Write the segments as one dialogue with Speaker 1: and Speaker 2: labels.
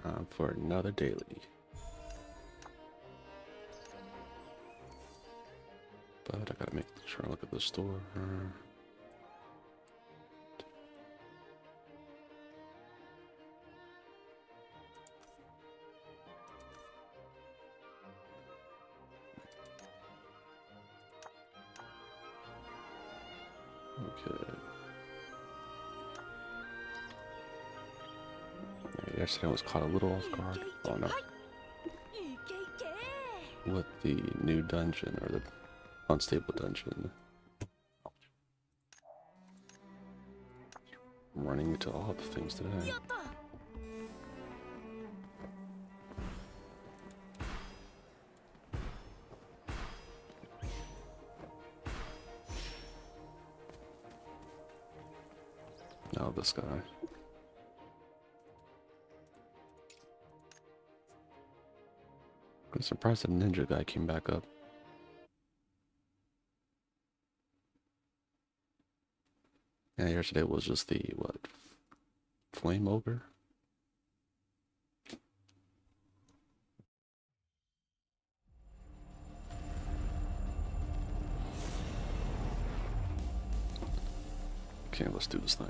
Speaker 1: Time for another daily. But I gotta make sure I look at the store. Okay. Yesterday I was caught a little off guard. Oh no. With the new dungeon, or the unstable dungeon. I'm running into all the things today. Now this guy. I'm surprised the ninja guy came back up. Yeah, yesterday was just the, what, flame ogre? Okay, let's do this thing.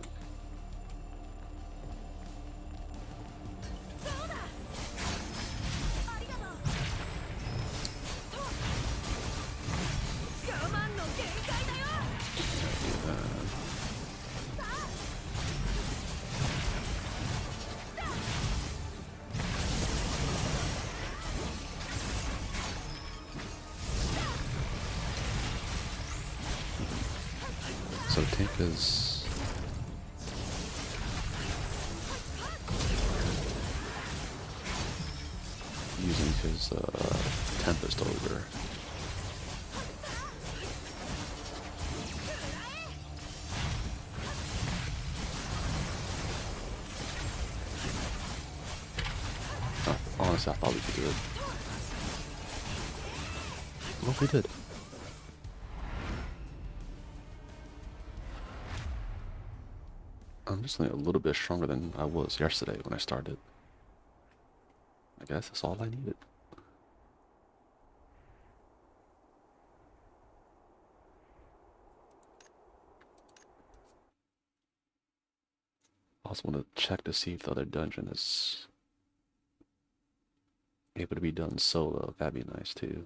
Speaker 1: So Tank is using his Tempest Ogre. Honestly, I thought we could do it. Well, we did. I'm just only a little bit stronger than I was yesterday when I started. I guess that's all I needed. I also want to check to see if the other dungeon is able to be done solo. That'd be nice too.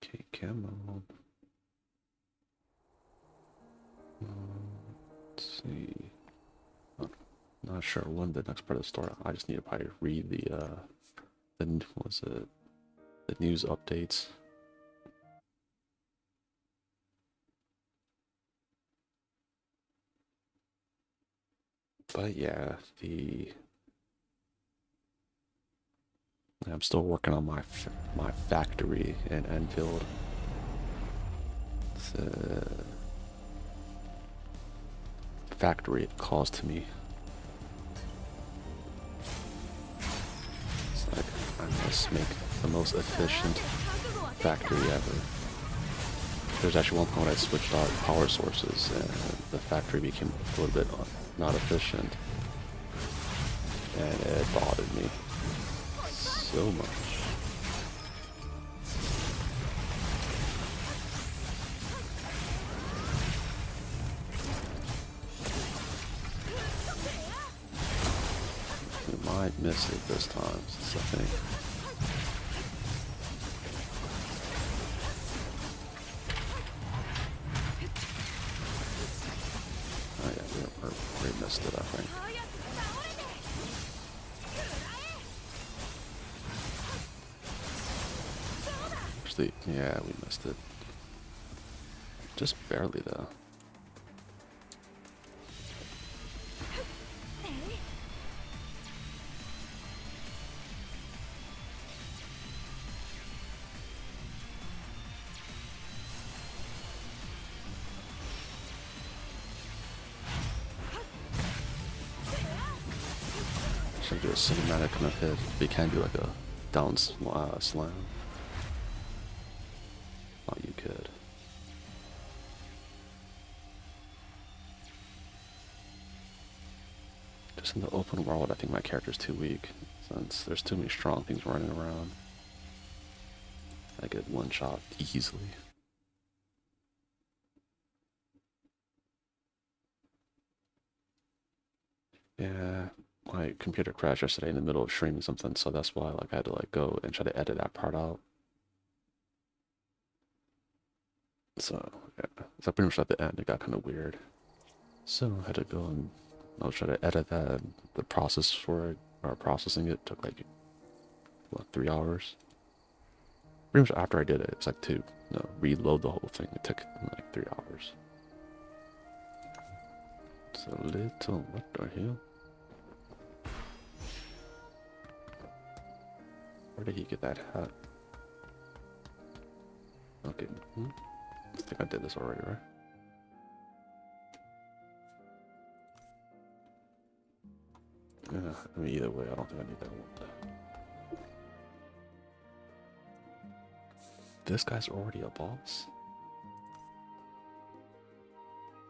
Speaker 1: Okay, camo. Let's see. I'm not sure when the next part of the story. I just need to probably read the news updates. But yeah, I'm still working on my factory in Enfield. It's a factory it calls to me. It's like I must make the most efficient factory ever. There's actually one point I switched out power sources and the factory became a little bit not efficient, and it bothered me so much. We might miss it this time, since I think. Oh yeah, we missed it, I think. Actually, yeah, we missed it. Just barely, though. Should do a cinematic kind of hit. We can do like a down slam. Oh, you could. guess in the open world, I think my character's too weak, since there's too many strong things running around. I get one shot easily. Yeah, my computer crashed yesterday in the middle of streaming something, so that's why like I had to like go and try to edit that part out. So yeah, so pretty much at the end it got kind of weird. So I had to go and I was trying to edit that. The process for it, or processing it, took like what, 3 hours. Pretty much after I did it, it's like to reload the whole thing. It took like 3 hours. It's a little, what the hell? Where did he get that hat? Okay, I think I did this already, right? Yeah, I mean, either way, I don't think I need that one. This guy's already a boss?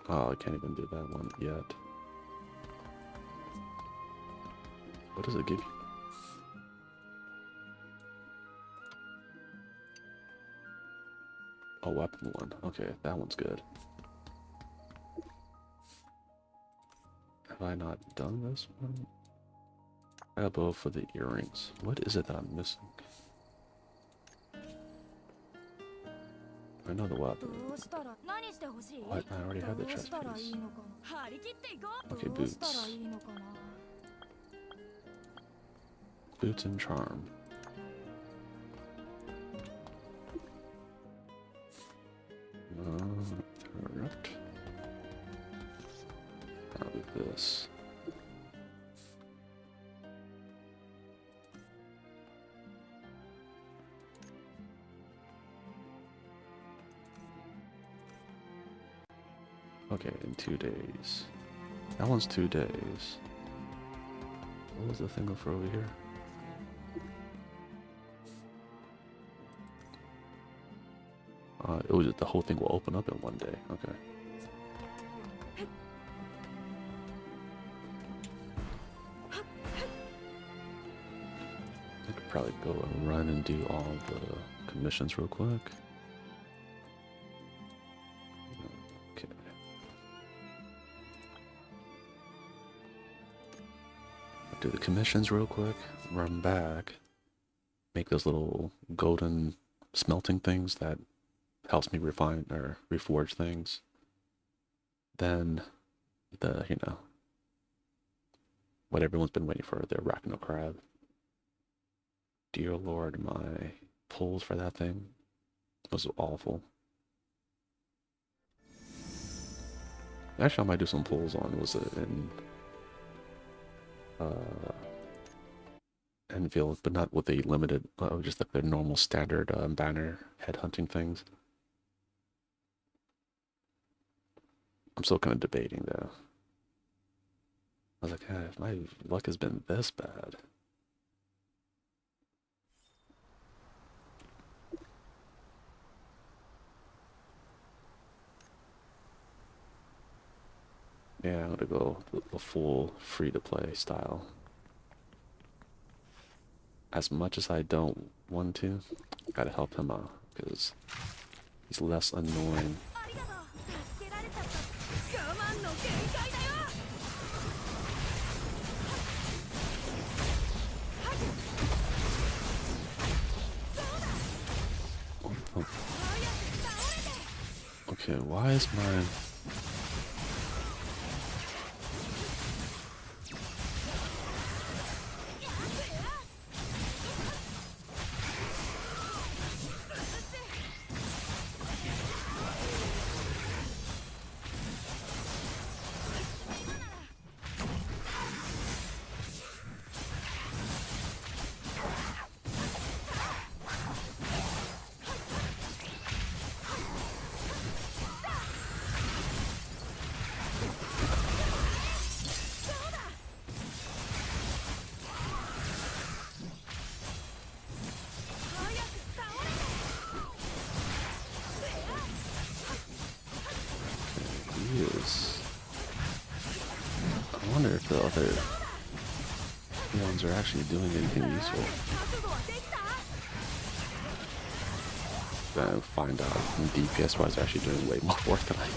Speaker 1: Oh, I can't even do that one yet. What does it give you? A weapon one. Okay, that one's good. Have I not done this one? I got both for the earrings. What is it that I'm missing? I know the weapon. What? I already had the chest piece. Okay, boots. Boots and charm. Correct. I'll do this. Okay, in 2 days. That one's 2 days. What was the thing over here? It was the whole thing will open up in 1 day. Okay. I could probably go and run and do all the commissions real quick. Okay. Do the commissions real quick, run back, make those little golden smelting things that helps me refine or reforge things. Then the, what everyone's been waiting for, the arachno crab. Dear Lord, my pulls for that thing was awful. Actually, I might do some pulls on, was it in Enfield, but not with the limited, just like the normal standard banner headhunting things. I'm still kind of debating though. I was like, if my luck has been this bad. Yeah, I'm gonna go the full free-to-play style. As much as I don't want to, gotta help him out because he's less annoying. Oh. Okay, why is my... I wonder if the other ones are actually doing anything useful. Then find out DPS wise they're actually doing way more work than I am.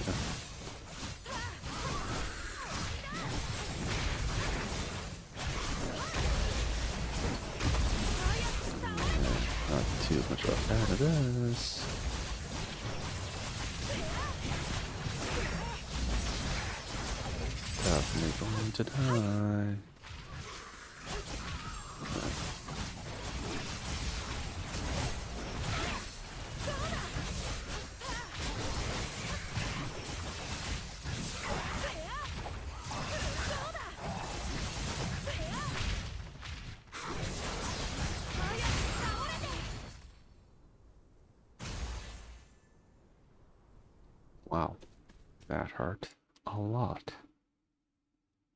Speaker 1: Not too much of a fan of this. Definitely going to die. Wow, that hurt a lot.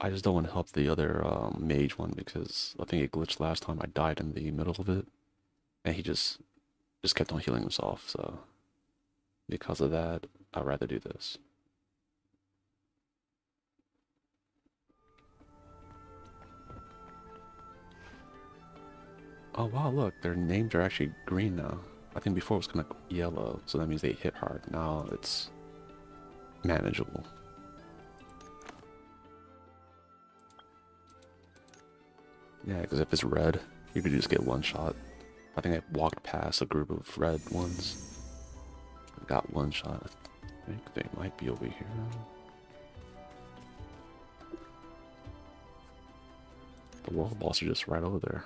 Speaker 1: I just don't want to help the other mage one because I think it glitched last time. I died in the middle of it, and he just kept on healing himself. So because of that, I'd rather do this. Oh wow, look, their names are actually green now. I think before it was kind of yellow, so that means they hit hard. Now it's manageable. Yeah, because if it's red, you could just get one shot. I think I walked past a group of red ones. Got one shot. I think they might be over here. The world boss are just right over there.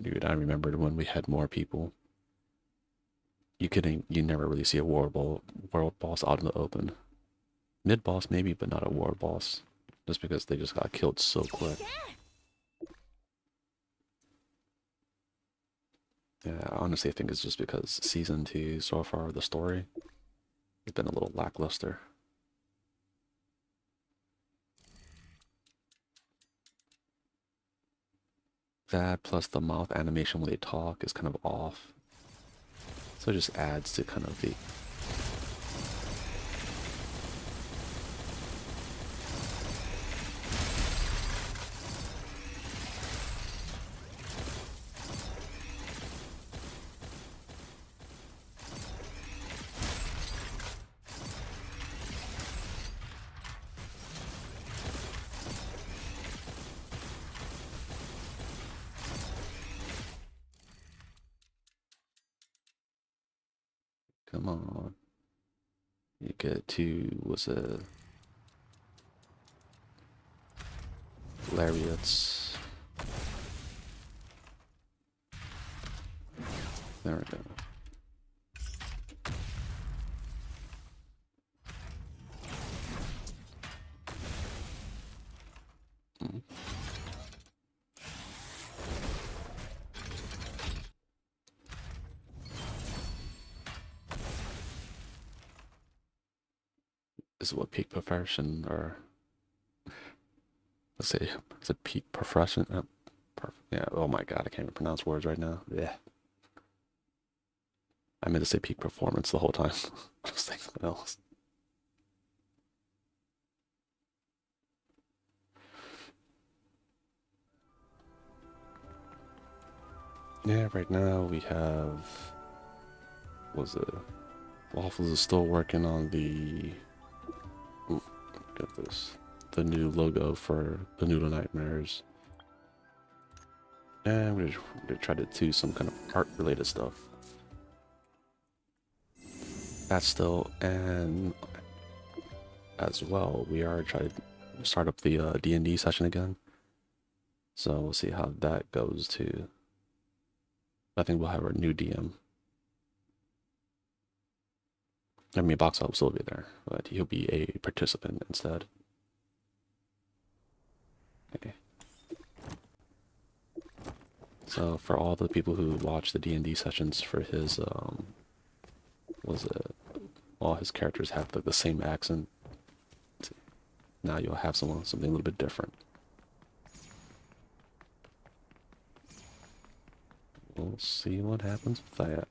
Speaker 1: Dude, I remembered when we had more people. You never really see a world boss out in the open. Mid boss maybe, but not a world boss. Just because they just got killed so quick. Yeah, honestly, I think it's just because season 2 so far, the story has been a little lackluster. That plus the mouth animation when they talk is kind of off. So it just adds to kind of the... Come on. You get to... was it... lariats. There we go. This is what peak perfection, or let's say it's a peak perfection. Yeah. Oh my god, I can't even pronounce words right now. Yeah. I meant to say peak performance the whole time. I was thinking something else. Yeah, right now we have... was it? Waffles is still working on the... Ooh, get this. The new logo for the Noodle Nightmares. And we're gonna try to do some kind of art related stuff. That's still, and as well, we are trying to start up the D&D session again. So we'll see how that goes too. I think we'll have our new DM. I mean, Box will still be there, but he'll be a participant instead. Okay. So for all the people who watch the D&D sessions for his, was it, all his characters have like the same accent. Now you'll have something a little bit different. We'll see what happens with that.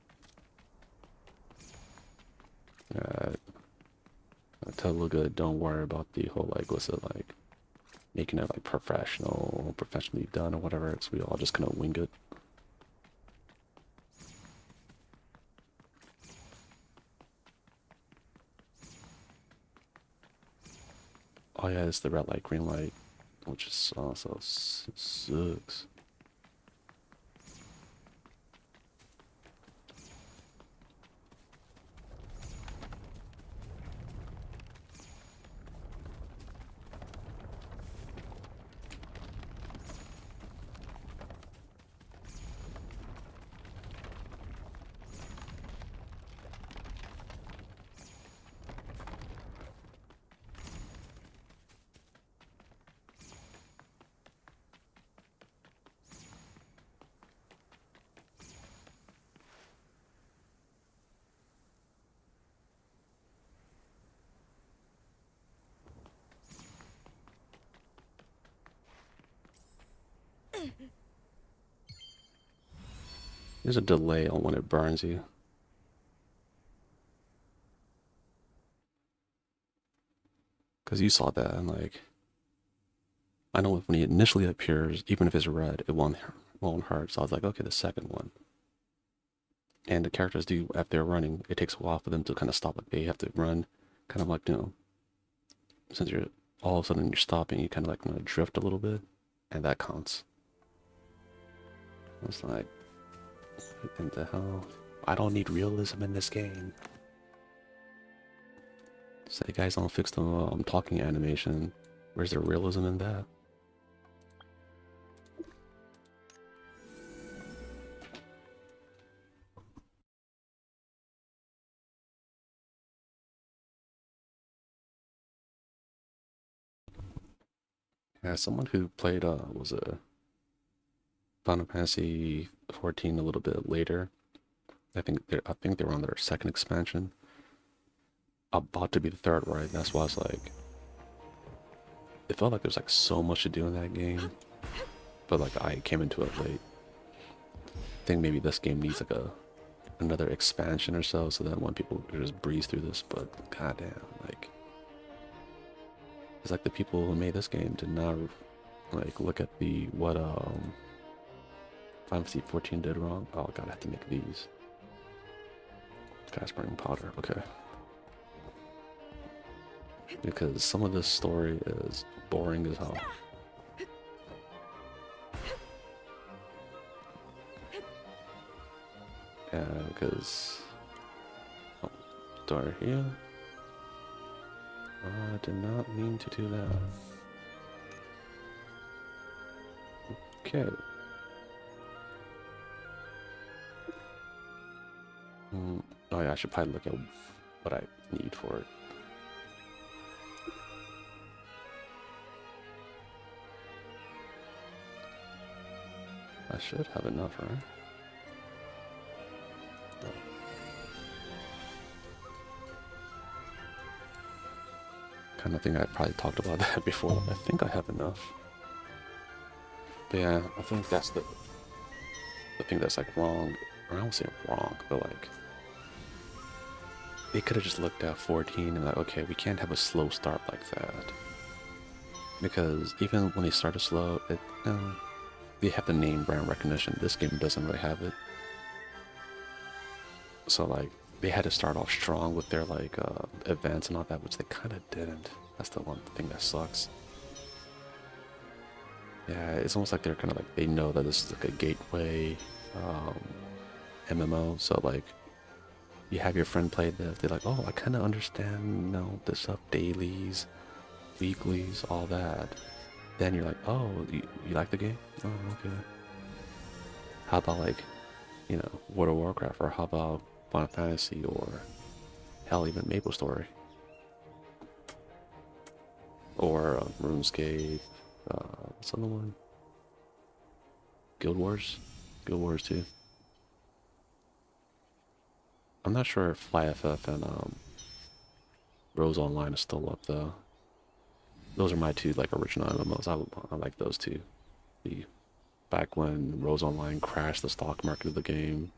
Speaker 1: I tell Luga, don't worry about the whole, like, what's it like? making it like professionally done or whatever. It's we all just kind of wing it. Oh yeah, it's the red light, green light, which is also sucks. There's a delay on when it burns you. Because you saw that, and like, I know when he initially appears, even if it's red, it won't hurt. So I was like, okay, the second one. And the characters do, if they're running, it takes a while for them to kind of stop. Like they have to run, kind of like, since you're all of a sudden you're stopping, you kind of like drift a little bit, and that counts. It's like, what the hell? I don't need realism in this game. Say guys don't fix the talking animation. Where's the realism in that? Yeah, someone who played was a Final Fantasy 14 a little bit later. I think they were on their second expansion. About to be the third, right? That's why it's like it felt like there's like so much to do in that game, but like I came into it late. I think maybe this game needs like another expansion or so that when people could just breeze through this. But goddamn, like it's like the people who made this game did not like look at what Final Fantasy 14 did wrong. Oh god, I have to make these. Gas burning powder. Okay. Because some of this story is boring as hell. Yeah, because door here. Oh, I did not mean to do that. Okay. Oh yeah, I should probably look at what I need for it. I should have enough, right? No. Kind of think I probably talked about that before. I think I have enough. But yeah, I think that's the thing that's like wrong. Or I don't say wrong, but like they could have just looked at 14 and like, okay, we can't have a slow start like that. Because even when they started slow, they have the name brand recognition. This game doesn't really have it. So like they had to start off strong with their like events and all that, which they kind of didn't. That's the one thing that sucks. Yeah, it's almost like they're kind of like they know that this is like a gateway MMO. So like you have your friend play this, they're like, oh, I kind of understand, this stuff, dailies, weeklies, all that. Then you're like, oh, you like the game? Oh, okay. How about like, World of Warcraft, or how about Final Fantasy, or hell, even Maple Story, or RuneScape. What's the other one? Guild Wars 2. I'm not sure if FlyFF and Rose Online is still up though. Those are my two like original MMOs. I like those two. Back when Rose Online crashed the stock market of the game,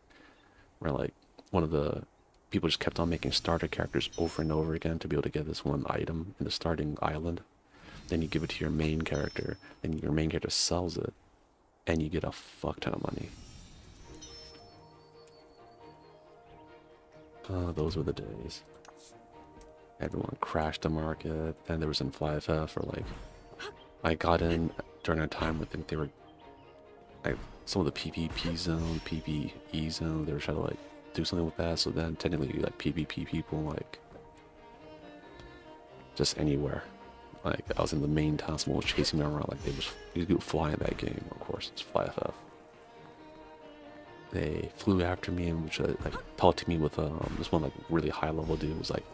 Speaker 1: where like one of the people just kept on making starter characters over and over again to be able to get this one item in the starting island. then you give it to your main character, then your main character sells it, and you get a fuck ton of money. Oh, those were the days. Everyone crashed the market, and there was in FlyFF, or like, I got in during a time where I think they were, like, some of the PvP zone, PvE zone, they were trying to like do something with that, so then technically like PvP people, like, just anywhere. Like, I was in the main town, someone was chasing me around, like, you could fly in that game, of course, it's FlyFF. They flew after me and which like pelted me with this one like really high level dude was like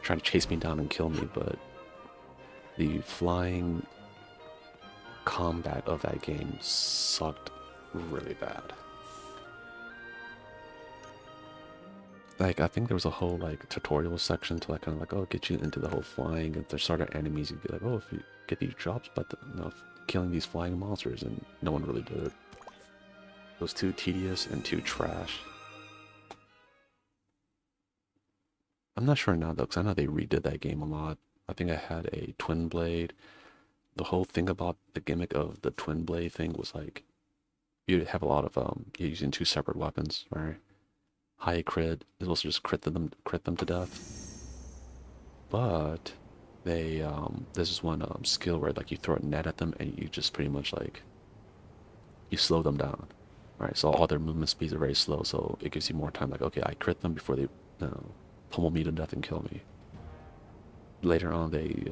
Speaker 1: trying to chase me down and kill me, but the flying combat of that game sucked really bad. Like, I think there was a whole like tutorial section to like kind of like, oh, get you into the whole flying. If there started enemies, you'd be like, oh, if you get these drops, but you know, killing these flying monsters, and no one really did it. It was too tedious and too trash. I'm not sure now though, because I know they redid that game a lot. I think I had a twin blade. The whole thing about the gimmick of the twin blade thing was like, you'd have a lot of you're using two separate weapons, right? High crit is supposed to just crit them to death. But they there's this one skill where like you throw a net at them and you just pretty much like you slow them down. Right, so all their movement speeds are very slow, so it gives you more time. Like, okay, I crit them before they, you know, pummel me to death and kill me. Later on, they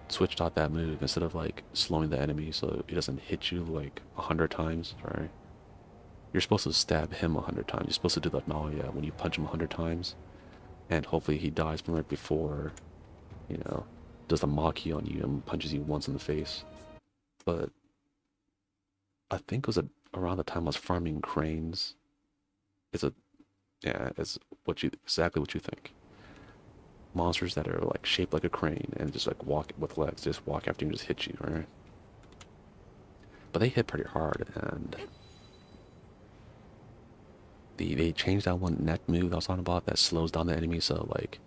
Speaker 1: switched out that move instead of like slowing the enemy, so it doesn't hit you like 100 times. Right, you're supposed to stab him 100 times. You're supposed to do that Nalia when you punch him 100 times, and hopefully he dies from right before, you know, does the Maki on you and punches you once in the face. But I think it was around the time I was farming cranes. It's exactly what you think. Monsters that are like shaped like a crane and just like walk with legs, just walk after you and just hit you, right? But they hit pretty hard, and they changed that one net move I was talking about that slows down the enemy. So like,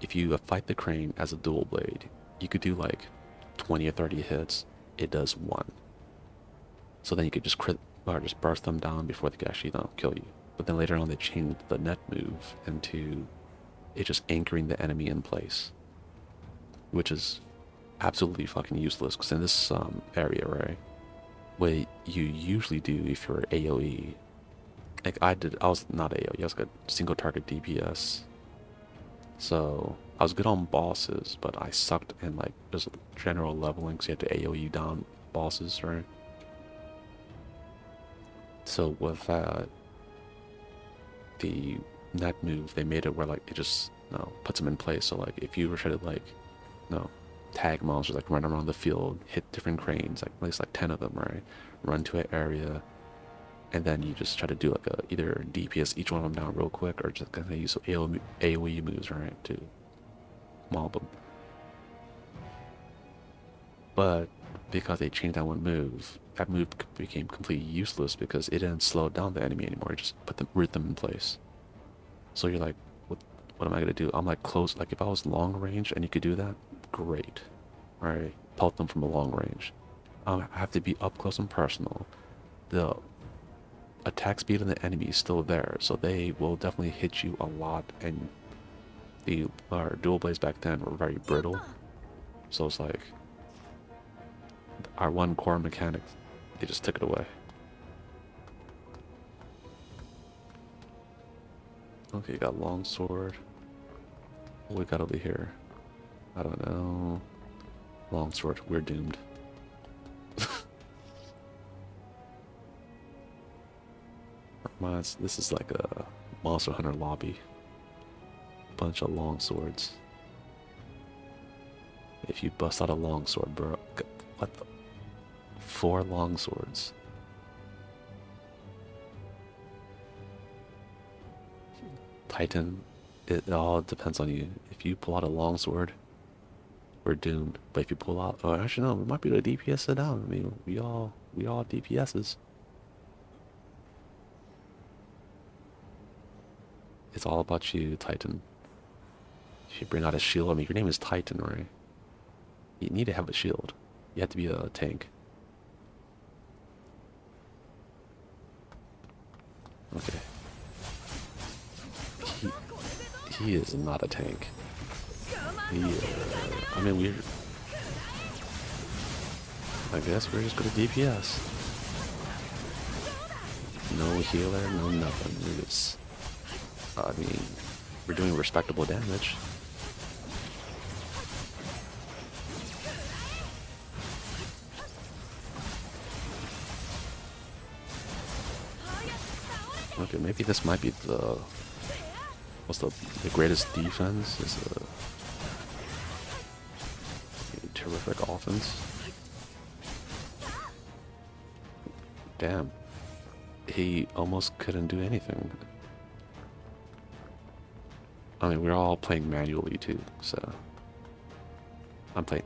Speaker 1: if you fight the crane as a dual blade, you could do like 20 or 30 hits. It does one. So then you could just crit or just burst them down before they could actually, you know, kill you. But then later on they changed the net move into it just anchoring the enemy in place, which is absolutely fucking useless. Because in this area, right, what you usually do if you're AoE, like I was not AoE, I was like a single target DPS. So I was good on bosses, but I sucked in like just general leveling, so you had to AoE down bosses, right? So with that, the net move, they made it where like it just, you know, puts them in place. So like if you were trying to like, you know, tag monsters, like run around the field, hit different cranes, like at least like 10 of them, right? Run to an area, and then you just try to do like a either DPS each one of them down real quick, or just kind of use AoE moves, right, to mob them. But because they changed that one move, that move became completely useless because it didn't slow down the enemy anymore. It just root them in place. So you're like, what am I gonna do? I'm like close. Like if I was long range and you could do that, great. All right, pelt them from a long range. I have to be up close and personal. The attack speed of the enemy is still there, so they will definitely hit you a lot. And the dual blades back then were very brittle, so it's like our one core mechanic, they just took it away. Okay, got longsword. What we got over here? I don't know. Longsword, we're doomed. This is like a Monster Hunter lobby. Bunch of longswords. If you bust out a longsword, bro. What the? 4 longswords. Titan, it all depends on you. If you pull out a longsword, we're doomed. But if you pull out, oh, actually no, we might be able to DPS it down. I mean, we all DPSs. It's all about you, Titan. If you bring out a shield, I mean, your name is Titan, right? You need to have a shield. You have to be a tank. Okay. He is not a tank. I mean, I guess we're just gonna DPS. No healer, no nothing. We're just, I mean, we're doing respectable damage. Okay, maybe this might be the, what's the greatest defense is a terrific offense. Damn. He almost couldn't do anything. I mean, we're all playing manually too, so I'm playing.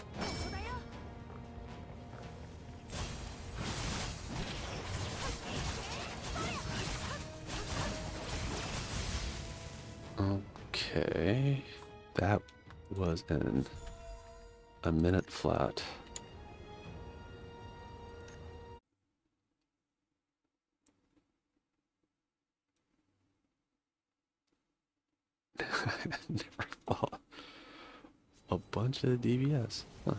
Speaker 1: Okay, that was in a minute flat. Never fought a bunch of DBS. Huh.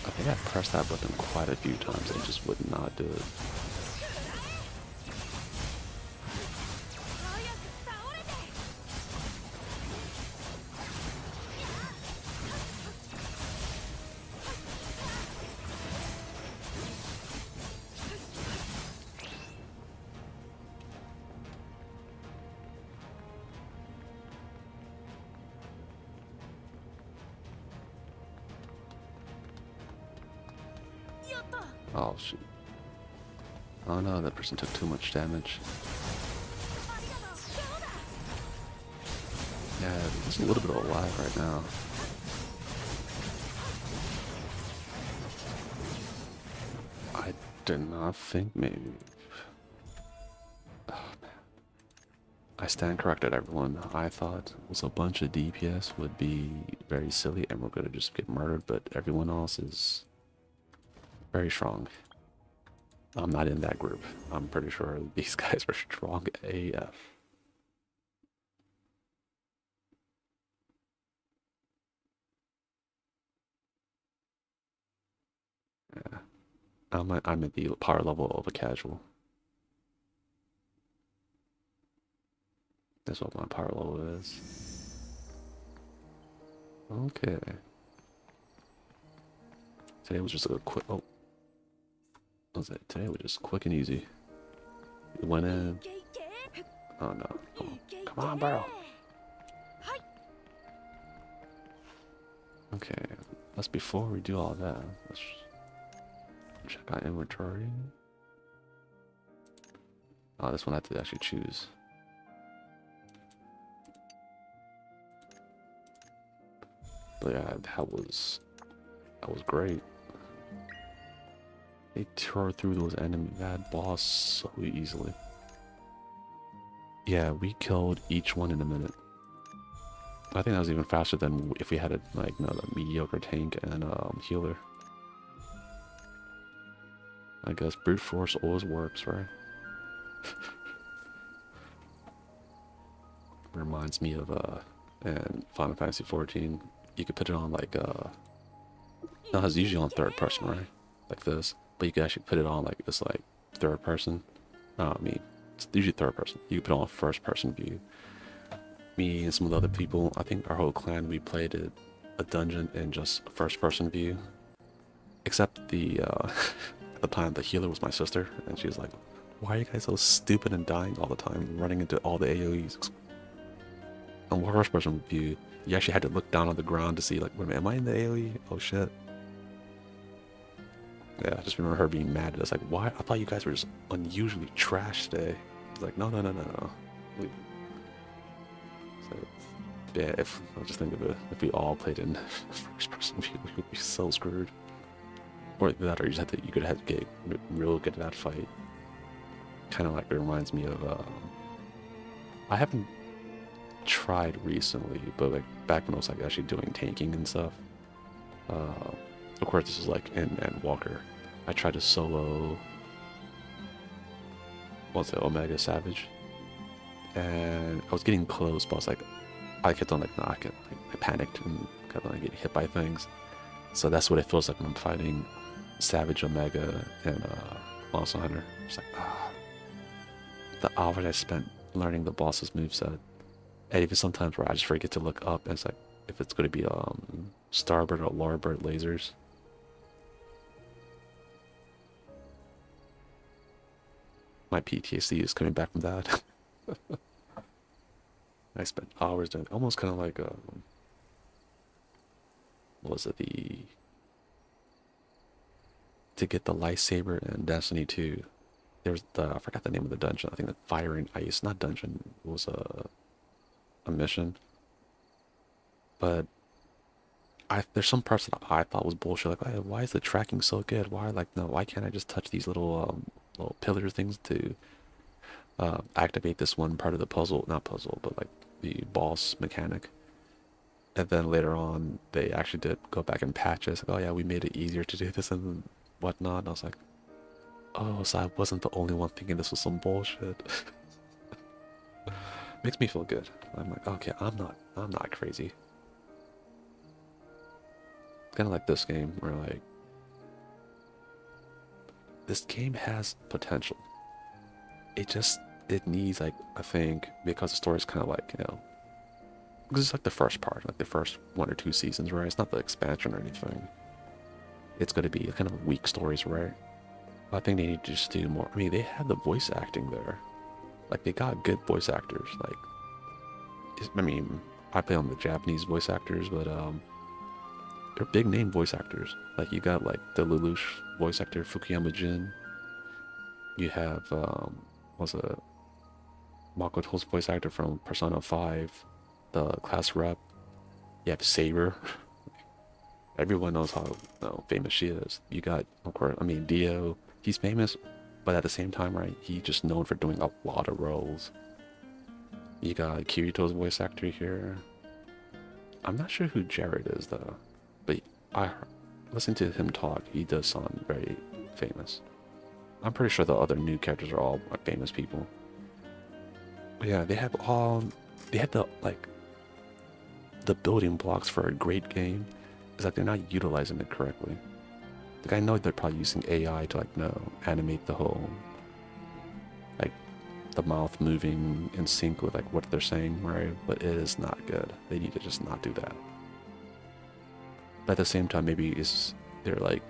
Speaker 1: I think I pressed that button quite a few times and it just would not do it. Oh shoot. Oh no, that person took too much damage. Yeah, he's a little bit alive right now. I did not think maybe. Oh man. I stand corrected, everyone. I thought it was a bunch of DPS would be very silly and we're gonna just get murdered, but everyone else is very strong. I'm not in that group. I'm pretty sure these guys are strong AF. Yeah. I'm at the power level of a casual. That's what my power level is. Okay. Today was just a quick. Oh, what was it? Today was just quick and easy. We went in. Oh no! Oh, come on, bro. Okay. That's before we do all that. Let's check out inventory. Oh, this one I have to actually choose. But yeah, that was great. They tore through those that boss so easily. Yeah, we killed each one in a minute. I think that was even faster than if we had a mediocre tank and healer. I guess brute force always works, right? Reminds me of in Final Fantasy 14, you could put it on like no, it's usually on third person, right? Like this, but you could actually put it on like this, like third person. I mean, it's usually third person. You could put it on first person view. Me and some of the other people, I think our whole clan, we played a dungeon in just first person view. Except the at the time the healer was my sister, and she was like, "Why are you guys so stupid and dying all the time, running into all the AoEs?" On first person view, you actually had to look down on the ground to see, like, wait a minute, am I in the AoE? Oh shit. Yeah, I just remember her being mad at us, like, why? I thought you guys were just unusually trash today. It's like, no. So, Yeah, if I'll just think of it, if we all played in first person view, we would be so screwed. Or that, or you just have to, you could have to get real good at that fight. Kind of like it reminds me of. I haven't tried recently, but like back when I was like actually doing tanking and stuff. Of course, this is like in Walker. I tried to solo. What's it, Omega Savage, and I was getting close, but I was like, I kept on like, nah, I panicked and kept on like, getting hit by things. So that's what it feels like when I'm fighting Savage, Omega, and Monster Hunter. It's like, the hours I spent learning the boss's moveset. And even sometimes where I just forget to look up, and it's like, if it's going to be starboard or larboard lasers. My PTSD is coming back from that. I spent hours doing almost kind of like what was it, to get the lightsaber in Destiny 2. There's I forgot the name of the dungeon. I think the Fire and Ice, not dungeon, it was a mission. But there's some parts that I thought was bullshit. Like, why is the tracking so good? Why, like, no, why can't I just touch these little pillar things to activate this one part of the puzzle? Not puzzle, but like the boss mechanic. And then later on, they actually did go back and patch it. It's like, oh yeah, we made it easier to do this and whatnot. And I was like, oh, so I wasn't the only one thinking this was some bullshit. Makes me feel good. I'm like, okay, I'm not crazy. Kind of like this game, where like, this game has potential. It needs, like, I think, because the story's kind of like, you know, because it's like the first part, like the first 1 or 2 seasons, right? It's not the expansion or anything. It's going to be kind of weak stories, right? I think they need to just do more. I mean, they had the voice acting there. Like, they got good voice actors. Like, I mean, I play on the Japanese voice actors, but they're big name voice actors. Like, you got like the Lelouch voice actor, Fukuyama Jin. You have what's it, Makoto's voice actor from Persona 5, the class rep. You have Saber. Everyone knows how, you know, famous she is. You got, of course, I mean, Dio. He's famous, but at the same time, right, he's just known for doing a lot of roles. You got Kirito's voice actor here. I'm not sure who Jared is though, but I listen to him talk. He does sound very famous. I'm pretty sure the other new characters are all famous people. But yeah, they have the, like, the building blocks for a great game. It's like they're not utilizing it correctly. Like, I know they're probably using AI to, like, animate the whole, like, the mouth moving in sync with, like, what they're saying, right? But it is not good. They need to just not do that. But at the same time, maybe they're like,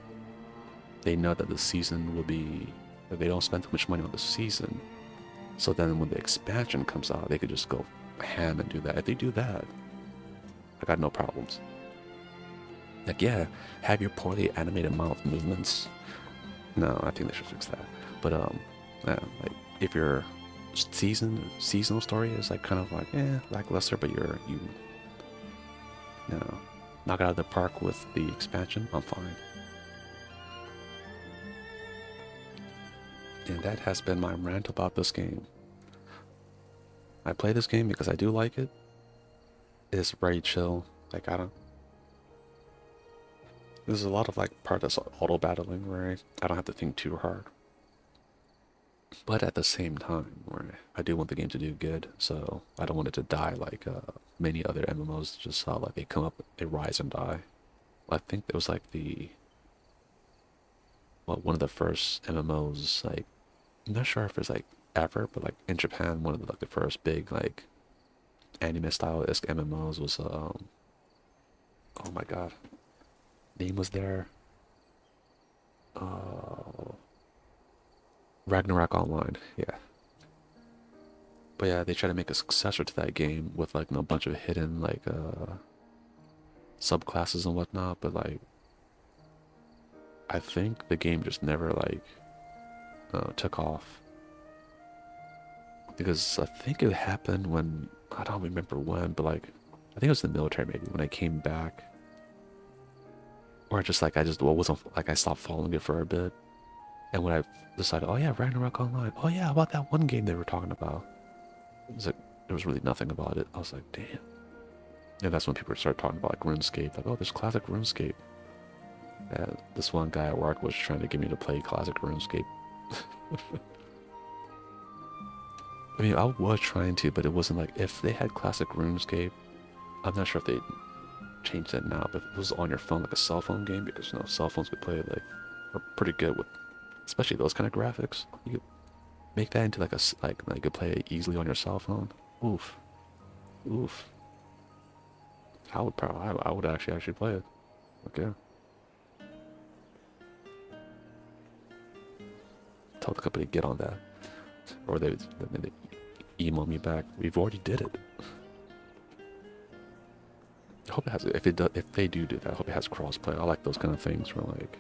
Speaker 1: they know that the season will be, that they don't spend too much money on the season. So then when the expansion comes out, they could just go ham and do that. If they do that, I got no problems. Like, yeah, have your poorly animated mouth movements. No, I think they should fix that. But yeah, like, if your seasonal story is like kind of like, lackluster, but you know, knock it out of the park with the expansion, I'm fine. And that has been my rant about this game. I play this game because I do like it. It's very chill. Like, there's a lot of, like, part that's auto battling where I don't have to think too hard. But at the same time, where I do want the game to do good, so I don't want it to die like many other MMOs, just how, like, they come up, they rise and die. I think it was like one of the first MMOs, like, I'm not sure if it's like ever, but like in Japan, one of the, like, the first big, like, anime style-esque MMOs was oh my god, name was there, Ragnarok Online, yeah. But yeah, they try to make a successor to that game with, like, a bunch of hidden, like, subclasses and whatnot, but, like, I think the game just never, like, took off. Because I think it happened when, I don't remember when, but, like, I think it was the military maybe, when I came back. Or just like, wasn't, like I stopped following it for a bit. And when I decided, oh yeah, Ragnarok Online. Oh yeah, about that one game they were talking about. It was like, there was really nothing about it. I was like, damn. And that's when people started talking about like RuneScape. Like, oh, there's classic RuneScape. And this one guy at work was trying to get me to play classic RuneScape. I mean, I was trying to, but it wasn't like, if they had classic RuneScape, I'm not sure if they changed that now, but if it was on your phone, like a cell phone game, because you know, cell phones could play like, are pretty good with, especially those kind of graphics. You could make that into like like you could play it easily on your cell phone. Oof, oof. I would probably, I would actually play it. Okay. Tell the company to get on that, or they email me back. We've already did it. I hope it has. If it does, if they do that, I hope it has crossplay. I like those kind of things. Where like,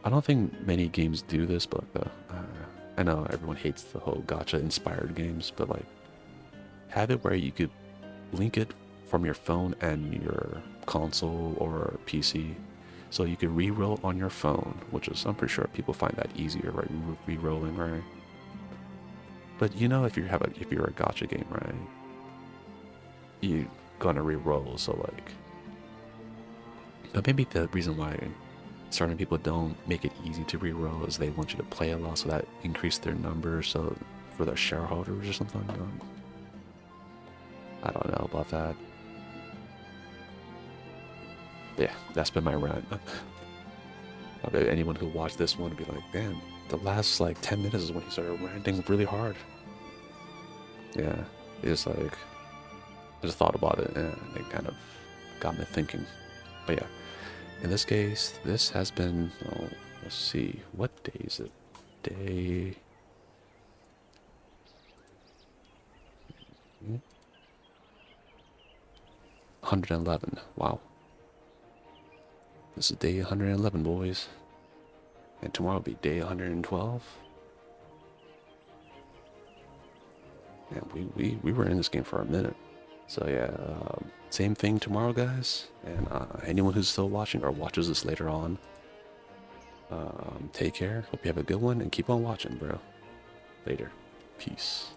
Speaker 1: I don't think many games do this, but I know everyone hates the whole gacha inspired games, but like, have it where you could link it from your phone and your console or PC, so you could re-roll on your phone, which is, I'm pretty sure people find that easier, right? Re-rolling, right? But you know, if you're a gacha game, right? You gonna re-roll, so like, maybe the reason why certain people don't make it easy to re-roll is they want you to play a lot, so that increase their numbers, so for their shareholders or something. I don't know about that. Yeah, that's been my rant. I bet anyone who watched this one would be like, damn, the last like 10 minutes is when he started ranting really hard. Yeah, it's like, I just thought about it and it kind of got me thinking. But yeah, in this case, this has been, oh, let's see, what day is it? Day... 111, wow. This is day 111, boys. And tomorrow will be day 112. And we were in this game for a minute. So yeah, same thing tomorrow, guys. And anyone who's still watching or watches this later on, take care. Hope you have a good one and keep on watching, bro. Later. Peace.